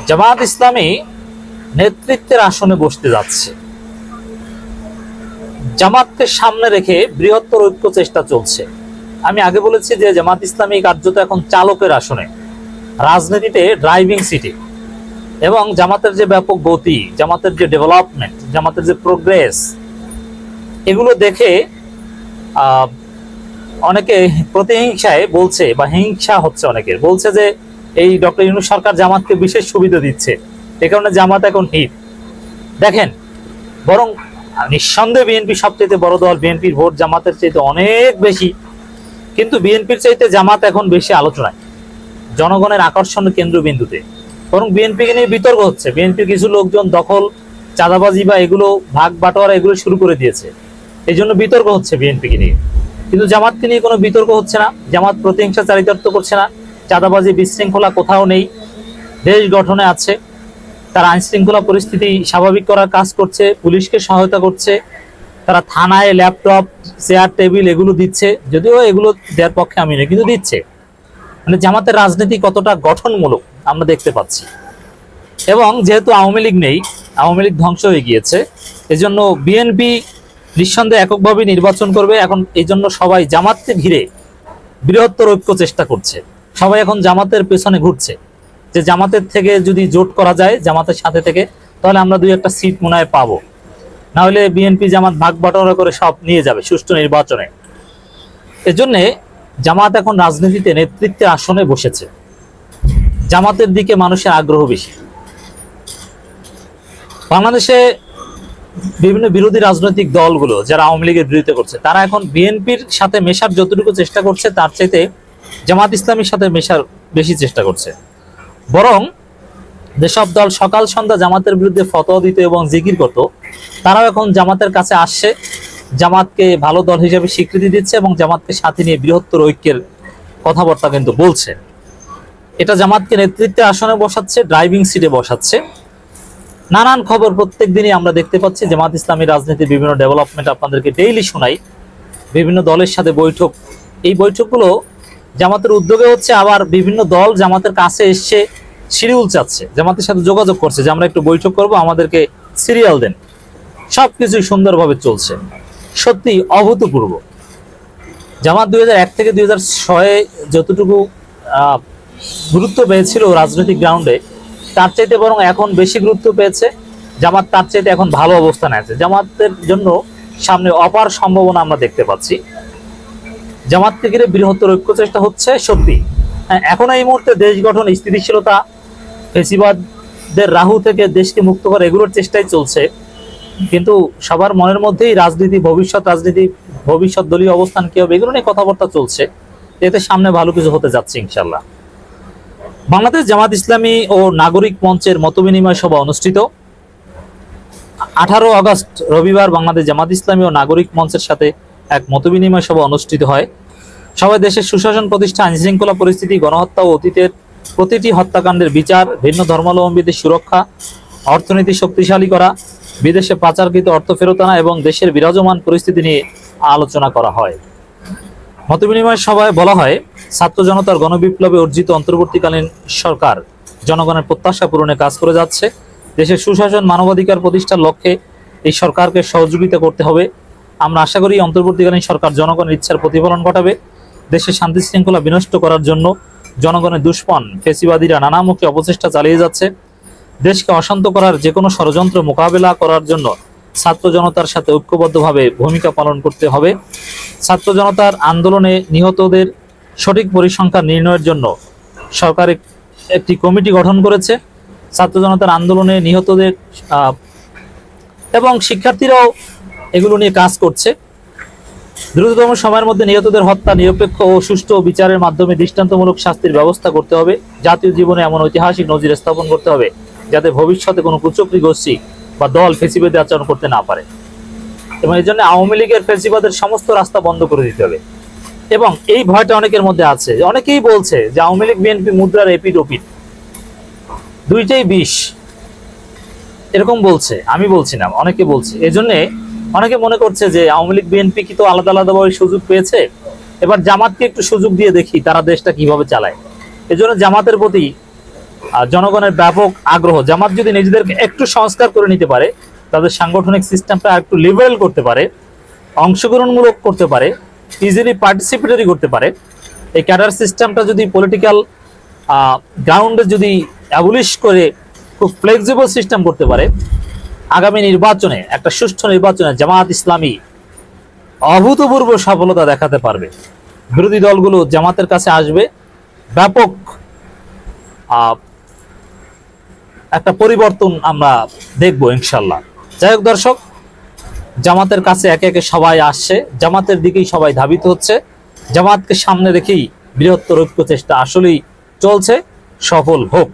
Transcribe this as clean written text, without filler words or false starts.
জামাত ইসলামী নেতৃত্বের আসনে বসতে যাচ্ছে। জামাতকে সামনে রেখে বৃহত্তর ঐক্য চেষ্টা চলছে। আমি আগে বলেছি যে জামাত ইসলামী কার্যত এখন চালকের আসনে, রাজনীতিতে ড্রাইভিং সিটে, এবং জামাতের যে ব্যাপক গতি, জামাতের যে ডেভেলপমেন্ট, জামাতের যে প্রোগ্রেস, এগুলো দেখে অনেকে প্রতিহিংসায় বলছে বা হিংসা হচ্ছে, অনেকের বলছে যে এই ডক্টর ইউনূস সরকার জামাতকে বিশেষ সুবিধা দিচ্ছে, এ কারণে জামাত এখন হিট। দেখেন, বরং নিঃসন্দেহে বিএনপি সবচেয়ে বড় দল, বিএনপির ভোট জামাতের চাইতে অনেক বেশি, কিন্তু বিএনপির চাইতে জামাত এখন বেশি আলোচনায়, জনগণের আকর্ষণ কেন্দ্রবিন্দুতে। বরং বিএনপিকে নিয়ে বিতর্ক হচ্ছে, বিএনপির কিছু লোকজন দখল, চাঁদাবাজি বা এগুলো ভাগ বাটোয়ারা এগুলো শুরু করে দিয়েছে, এই জন্য বিতর্ক হচ্ছে বিএনপিকে নিয়ে। কিন্তু জামাতকে নিয়ে কোনো বিতর্ক হচ্ছে না, জামাত প্রতিহিংসা চারিতার্থ করছে না, চাঁদাবাজি বিশৃঙ্খলা কোথাও নেই, দেশ গঠনে আছে, তারা আইন শৃঙ্খলা পরিস্থিতি স্বাভাবিক করার কাজ করছে, পুলিশকে সহায়তা করছে, তারা থানায় ল্যাপটপ, চেয়ার, টেবিল এগুলো দিচ্ছে, যদিও এগুলো দেওয়ার পক্ষে আমি নই, কিন্তু দিচ্ছে। মানে জামাতের রাজনীতি কতটা গঠনমূলক আমরা দেখতে পাচ্ছি। এবং যেহেতু আওয়ামী লীগ নেই, আওয়ামী লীগ ধ্বংস হয়ে গিয়েছে, এজন্য বিএনপি নিঃসন্দেহে এককভাবে নির্বাচন করবে। এখন এই জন্য সবাই জামাতকে ঘিরে বৃহত্তর ঐক্য চেষ্টা করছে, সবাই এখন জামাতের পেছনে ঘুরছে, যে জামাতের থেকে যদি জোট করা যায় জামাতের সাথে থেকে, তাহলে আমরা 2-1টা সিট মনে হয় পাবো, না হলে বিএনপি জামাত ভাগ বাটোয়ারা করে সব নিয়ে যাবে সুষ্ঠু নির্বাচনে। এজন্যে জামাত এখন রাজনীতিতে নেতৃত্বের আসনে বসেছে, জামাতের দিকে মানুষের আগ্রহ বেশি। বাংলাদেশে বিভিন্ন বিরোধী রাজনৈতিক দলগুলো যারা আওয়ামী লীগের বিরোধিতা করছে, তারা এখন বিএনপির সাথে মেশার যতটুকু চেষ্টা করছে তার চাইতে জামাত ইসলামীর সাথে মেশার বেশি চেষ্টা করছে। বরং যেসব দল সকাল সন্ধ্যা জামাতের বিরুদ্ধে ফতোয়া দিত এবং জিকির করত, তারাও এখন জামাতের কাছে আসছে, জামাতকে ভালো দল হিসেবে স্বীকৃতি দিচ্ছে এবং জামাতকে সাথে নিয়ে বৃহত্তর ঐক্যের কথাবার্তা কিন্তু বলছে। এটা জামাতকে নেতৃত্বের আসনে বসাচ্ছে, ড্রাইভিং সিটে বসাচ্ছে। নানান খবর প্রত্যেক দিনই আমরা দেখতে পাচ্ছি, জামাত ইসলামী রাজনীতির বিভিন্ন ডেভেলপমেন্ট আপনাদেরকে ডেইলি শোনাই, বিভিন্ন দলের সাথে বৈঠক, এই বৈঠকগুলো জামাতের উদ্যোগে হচ্ছে, আবার বিভিন্ন দল জামাতের কাছে এসে শিডিউল চাচ্ছে, জামাতের সাথে যোগাযোগ করছে যে আমরা একটু বৈঠক করব, আমাদেরকে সিরিয়াল দেন। সবকিছুই সুন্দরভাবে চলছে, সত্যি অভূতপূর্ব। জামাত 2001 থেকে 2006 যতটুকু গুরুত্ব পেয়েছিল রাজনৈতিক গ্রাউন্ডে, তার চাইতে বরং এখন বেশি গুরুত্ব পেয়েছে। জামাত তার চাইতে এখন ভালো অবস্থানে আছে, জামাতের জন্য সামনে অপার সম্ভাবনা আমরা দেখতে পাচ্ছি। জামাতকে ঘিরে বৃহত্তর ঐক্য চেষ্টা হচ্ছে সত্যি। এখন এই মুহূর্তে দেশ গঠন, স্থিতিশীলতা, ফেসিবাদের রাহু থেকে দেশকে মুক্ত করা, এগুলোর চেষ্টাই চলছে। কিন্তু সবার মনের মধ্যেই রাজনীতি, ভবিষ্যৎ দলীয় অবস্থান কি হবে, এগুলো নিয়ে কথাবার্তা চলছে। এতে সামনে ভালো কিছু হতে যাচ্ছে ইনশাল্লাহ। বাংলাদেশ জামাত ইসলামী ও নাগরিক মঞ্চের মতবিনিময় সভা অনুষ্ঠিত। 18 আগস্ট রবিবার বাংলাদেশ জামাত ইসলামী ও নাগরিক মঞ্চের সাথে এক মতবিনিময় সভা অনুষ্ঠিত হয়। সবাই দেশের সুশাসন প্রতিষ্ঠা, আইন শৃঙ্খলা পরিস্থিতি, গণহত্যা ও অতীতের প্রতিটি হত্যাকাণ্ডের বিচার, ভিন্ন ধর্মাবলম্বীদের সুরক্ষা, অর্থনীতি শক্তিশালী করা, বিদেশে পাচারকৃত অর্থ ফেরত আনা এবং দেশের বিরাজমান পরিস্থিতি নিয়ে আলোচনা করা হয়। মতবিনিময় সভায় বলা হয়, ছাত্র জনতার গণবিপ্লবে অর্জিত অন্তর্বর্তীকালীন সরকার জনগণের প্রত্যাশা পূরণে কাজ করে যাচ্ছে। দেশের সুশাসন, মানবাধিকার প্রতিষ্ঠার লক্ষ্যে এই সরকারকে সহযোগিতা করতে হবে। আমরা আশা করি অন্তর্বর্তীকালীন সরকার জনগণের ইচ্ছার প্রতিফলন ঘটাবে। দেশের শান্তি শৃঙ্খলা বিনষ্ট করার জন্য জনগণের দুশ্মন ফেসিবাদীরা নানামুখী অপচেষ্টা চালিয়ে যাচ্ছে। দেশকে অশান্ত করার যে কোনো ষড়যন্ত্র মোকাবেলা করার জন্য ছাত্র জনতার সাথে ঐক্যবদ্ধভাবে ভূমিকা পালন করতে হবে। ছাত্র জনতার আন্দোলনে নিহতদের সঠিক পরিসংখ্যান নির্ণয়ের জন্য সরকার একটি কমিটি গঠন করেছে। ছাত্র জনতার আন্দোলনে নিহতদের এবং শিক্ষার্থীরাও এগুলো নিয়ে কাজ করছে। দ্রুততম সময়ের মধ্যে নিহতদের হত্যা নিরপেক্ষ ও সুষ্ঠু বিচারের মাধ্যমে দৃষ্টান্তমূলক শাস্তির ব্যবস্থা করতে হবে। জাতীয় জীবনে এমন ঐতিহাসিক নজির স্থাপন করতে হবে যাতে ভবিষ্যতে কোনো কুচক্রী গোষ্ঠী বা দল ফেসিবাদী আচরণ করতে না পারে, এবং এই জন্য আওয়ামী লীগের ফেসিবাদের সমস্ত রাস্তা বন্ধ করে দিতে হবে। এবং এই ভয়টা অনেকের মধ্যে আছে, অনেকেই বলছে যে আওয়ামী লীগ বিএনপি মুদ্রার এপিট ওপিট, দুইটাই বিষ, এরকম বলছে, আমি বলছি না, অনেকে বলছে। এজন্য অনেকে মনে করছে যে আওয়ামী লীগ বিএনপি কি তো আলাদা আলাদাভাবে সুযোগ পেয়েছে, এবার জামাতকে একটু সুযোগ দিয়ে দেখি তারা দেশটা কিভাবে চালায়। এজন্য জামাতের প্রতি জনগণের ব্যাপক আগ্রহ। জামাত যদি নিজেদেরকে একটু সংস্কার করে নিতে পারে, তাদের সাংগঠনিক সিস্টেমটা একটু লিবারেল করতে পারে, অংশগ্রহণমূলক করতে পারে, ইজিলি পার্টিসিপেটরি করতে পারে, এই ক্যাডার সিস্টেমটা যদি পলিটিক্যাল গ্রাউন্ডে যদি অ্যাবলিশ করে খুব ফ্লেক্সিবল সিস্টেম করতে পারে, আগামী নির্বাচনে, একটা সুষ্ঠু নির্বাচনে জামাত ইসলামী অভূতপূর্ব সফলতা দেখাতে পারবে। বিরোধী দলগুলো জামাতের কাছে আসবে, ব্যাপক একটা পরিবর্তন আমরা দেখব ইনশাল্লাহ। যাই হোক দর্শক, জামাতের কাছে একে একে সবাই আসছে, জামাতের দিকেই সবাই ধাবিত হচ্ছে, জামাতকে সামনে রেখেই বৃহত্তর ঐক্য চেষ্টা আসলেই চলছে, সফল হোক।